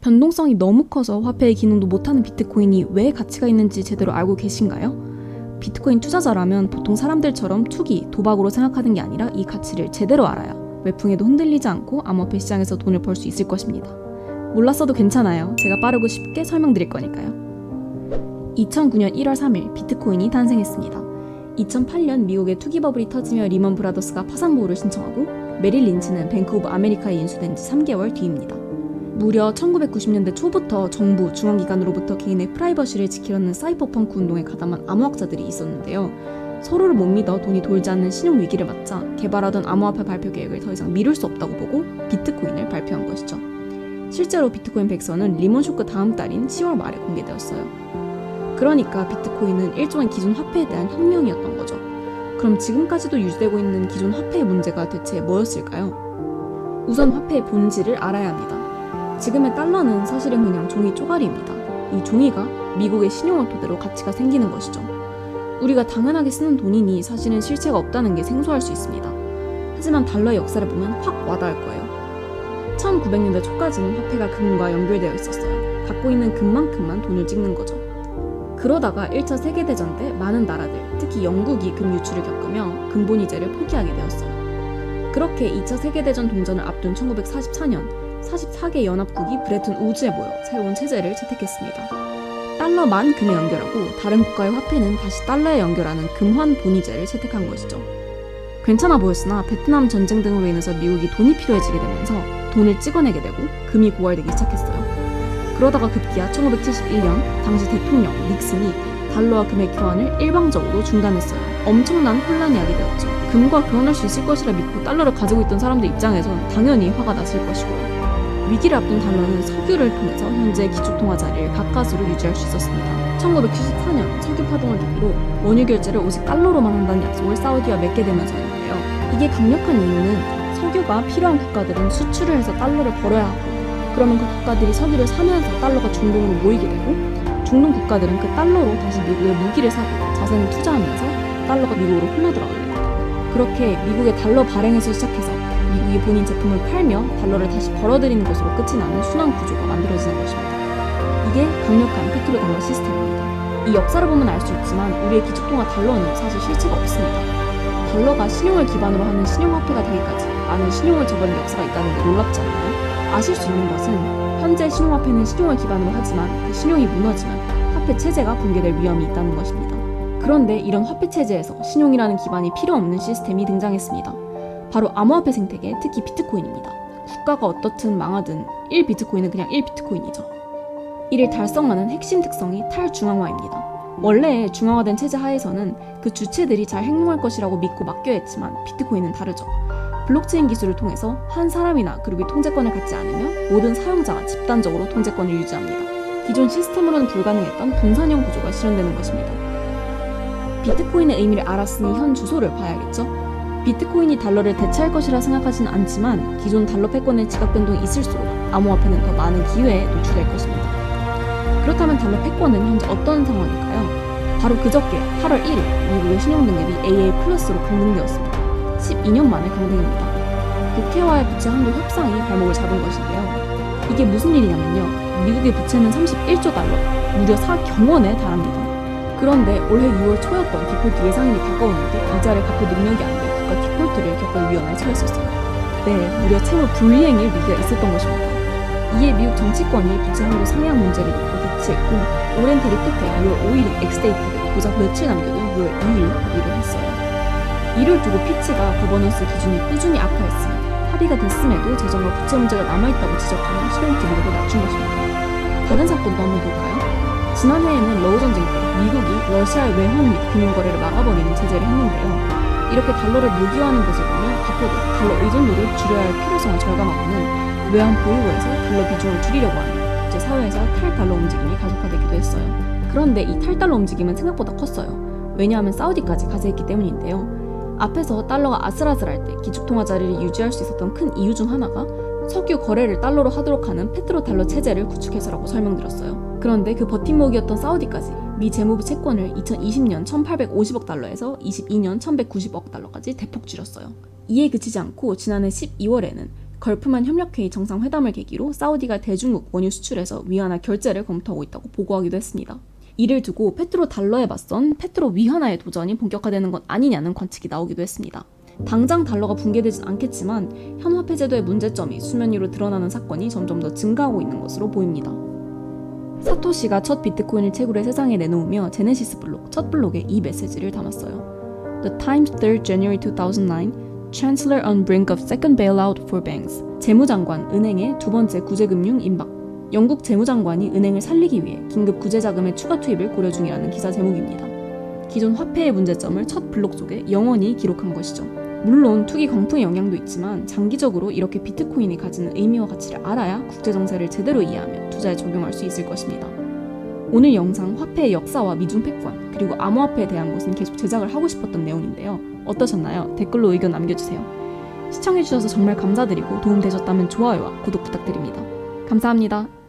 변동성이 너무 커서 화폐의 기능도 못하는 비트코인이 왜 가치가 있는지 제대로 알고 계신가요? 비트코인 투자자라면 보통 사람들처럼 투기, 도박으로 생각하는 게 아니라 이 가치를 제대로 알아야 외풍에도 흔들리지 않고 암호화폐 시장에서 돈을 벌 수 있을 것입니다. 몰랐어도 괜찮아요. 제가 빠르고 쉽게 설명드릴 거니까요. 2009년 1월 3일 비트코인이 탄생했습니다. 2008년 미국의 투기 버블이 터지며 리먼 브라더스가 파산 보호를 신청하고 메릴 린치는 뱅크 오브 아메리카에 인수된 지 3개월 뒤입니다. 무려 1990년대 초부터 정부, 중앙기관으로부터 개인의 프라이버시를 지키려는 사이버펑크 운동에 가담한 암호학자들이 있었는데요. 서로를 못 믿어 돈이 돌지 않는 신용 위기를 맞자 개발하던 암호화폐 발표 계획을 더 이상 미룰 수 없다고 보고 비트코인을 발표한 것이죠. 실제로 비트코인 백서는 리먼 쇼크 다음 달인 10월 말에 공개되었어요. 그러니까 비트코인은 일종의 기존 화폐에 대한 혁명이었던 거죠. 그럼 지금까지도 유지되고 있는 기존 화폐의 문제가 대체 뭐였을까요? 우선 화폐의 본질을 알아야 합니다. 지금의 달러는 사실은 그냥 종이 쪼가리입니다. 이 종이가 미국의 신용을 토대로 가치가 생기는 것이죠. 우리가 당연하게 쓰는 돈이니 사실은 실체가 없다는 게 생소할 수 있습니다. 하지만 달러의 역사를 보면 확 와닿을 거예요. 1900년대 초까지는 화폐가 금과 연결되어 있었어요. 갖고 있는 금만큼만 돈을 찍는 거죠. 그러다가 1차 세계대전 때 많은 나라들, 특히 영국이 금 유출을 겪으며 근본이제를 포기하게 되었어요. 그렇게 2차 세계대전 동전을 앞둔 1944년 44개 연합국이 브레튼 우즈에 모여 새로운 체제를 채택했습니다. 달러만 금에 연결하고 다른 국가의 화폐는 다시 달러에 연결하는 금환 본위제를 채택한 것이죠. 괜찮아 보였으나 베트남 전쟁 등으로 인해서 미국이 돈이 필요해지게 되면서 돈을 찍어내게 되고 금이 고갈되기 시작했어요. 그러다가 급기야 1971년 당시 대통령 닉슨이 달러와 금의 교환을 일방적으로 중단했어요. 엄청난 혼란이 야기 되었죠. 금과 교환할 수 있을 것이라 믿고 달러를 가지고 있던 사람들 입장에선 당연히 화가 났을 것이고요. 위기를 앞둔 달러는 석유를 통해서 현재 기축통화 자리를 가까스로 유지할 수 있었습니다. 1974년 석유 파동을 계기로 원유 결제를 오직 달러로만 한다는 약속을 사우디와 맺게 되면서였는데요. 이게 강력한 이유는 석유가 필요한 국가들은 수출을 해서 달러를 벌어야 하고 그러면 그 국가들이 석유를 사면서 달러가 중동으로 모이게 되고 중동 국가들은 그 달러로 다시 미국의 무기를 사고 자산을 투자하면서 달러가 미국으로 흘러들어가게 됩니다. 그렇게 미국의 달러 발행에서 시작해서 미국이 본인 제품을 팔며 달러를 다시 벌어들이는 것으로 끝이 나는 순환 구조가 만들어지는 것입니다. 이게 강력한 페트로달러 시스템입니다. 이 역사를 보면 알 수 있지만 우리의 기축통화 달러는 사실 실체가 없습니다. 달러가 신용을 기반으로 하는 신용화폐가 되기까지 많은 신용을 저버린 역사가 있다는 게 놀랍지 않나요? 아실 수 있는 것은 현재 신용화폐는 신용을 기반으로 하지만 그 신용이 무너지면 화폐 체제가 붕괴될 위험이 있다는 것입니다. 그런데 이런 화폐 체제에서 신용이라는 기반이 필요 없는 시스템이 등장했습니다. 바로 암호화폐 생태계, 특히 비트코인입니다. 국가가 어떻든 망하든 1비트코인은 그냥 1비트코인이죠. 이를 달성하는 핵심 특성이 탈중앙화입니다. 원래 중앙화된 체제 하에서는 그 주체들이 잘 행동할 것이라고 믿고 맡겨야 했지만 비트코인은 다르죠. 블록체인 기술을 통해서 한 사람이나 그룹이 통제권을 갖지 않으며 모든 사용자가 집단적으로 통제권을 유지합니다. 기존 시스템으로는 불가능했던 분산형 구조가 실현되는 것입니다. 비트코인의 의미를 알았으니 현 주소를 봐야겠죠? 비트코인이 달러를 대체할 것이라 생각하지는 않지만 기존 달러 패권의 지각 변동이 있을수록 암호화폐는 더 많은 기회에 노출될 것입니다. 그렇다면 달러 패권은 현재 어떤 상황일까요? 바로 그저께 8월 1일 미국의 신용등급이 AA 플러스로 강등되었습니다. 12년 만에 강등입니다. 국회와의 부채 한도 협상이 발목을 잡은 것인데요. 이게 무슨 일이냐면요. 미국의 부채는 31조 달러, 무려 4경원에 달합니다. 그런데 올해 6월 초였던 디폴트 예상일이 다가오는데 이자를 갚을 능력이 안 돼 국가 디폴트를 겪을 위험에 처했었어요. 네, 무려 채무 불이행일 위기가 있었던 것입니다. 이에 미국 정치권이 부채 한도 상향 문제를 놓고 대치했고 오랜 대립 끝에 6월 5일인 엑스데이트를 고작 며칠 남겨둔 6월 2일 합의를 했어요. 이를 두고 피치가 거버넌스 기준이 꾸준히 악화했으며 합의가 됐음에도 재정과 부채 문제가 남아있다고 지적하며 실용 기록을 낮춘 것입니다. 다른 사건도 한번 볼까요? 지난해에는 러우 전쟁 때 미국이 러시아의 외환 및 금융거래를 막아버리는 제재를 했는데요. 이렇게 달러를 무기화하는 것을 보면 앞으로 달러 의존도를 줄여야 할 필요성을 절감하고는 외환 보유고에서 달러 비중을 줄이려고 하며 국제 사회에서 탈달러 움직임이 가속화되기도 했어요. 그런데 이 탈달러 움직임은 생각보다 컸어요. 왜냐하면 사우디까지 가세했기 때문인데요. 앞에서 달러가 아슬아슬할 때 기축통화 자리를 유지할 수 있었던 큰 이유 중 하나가 석유 거래를 달러로 하도록 하는 페트로달러 체제를 구축해서라고 설명드렸어요. 그런데 그 버팀목이었던 사우디까지 미 재무부 채권을 2020년 1850억 달러에서 22년 1190억 달러까지 대폭 줄였어요. 이에 그치지 않고 지난해 12월에는 걸프만 협력회의 정상회담을 계기로 사우디가 대중국 원유 수출에서 위안화 결제를 검토하고 있다고 보고하기도 했습니다. 이를 두고 페트로달러에 맞선 페트로 위안화의 도전이 본격화되는 것 아니냐는 관측이 나오기도 했습니다. 당장 달러가 붕괴되진 않겠지만 현 화폐 제도의 문제점이 수면 위로 드러나는 사건이 점점 더 증가하고 있는 것으로 보입니다. 사토시가 첫 비트코인을 채굴해 세상에 내놓으며 제네시스 블록 첫 블록에 이 메시지를 담았어요. The Times 3rd January 2009 Chancellor on brink of second bailout for banks. 재무장관 은행의 두 번째 구제금융 임박. 영국 재무장관이 은행을 살리기 위해 긴급 구제자금의 추가 투입을 고려 중이라는 기사 제목입니다. 기존 화폐의 문제점을 첫 블록 속에 영원히 기록한 것이죠. 물론 투기 광풍의 영향도 있지만 장기적으로 이렇게 비트코인이 가지는 의미와 가치를 알아야 국제정세를 제대로 이해하며 투자에 적용할 수 있을 것입니다. 오늘 영상 화폐의 역사와 미중 패권 그리고 암호화폐에 대한 것은 계속 제작을 하고 싶었던 내용인데요. 어떠셨나요? 댓글로 의견 남겨주세요. 시청해주셔서 정말 감사드리고 도움되셨다면 좋아요와 구독 부탁드립니다. 감사합니다.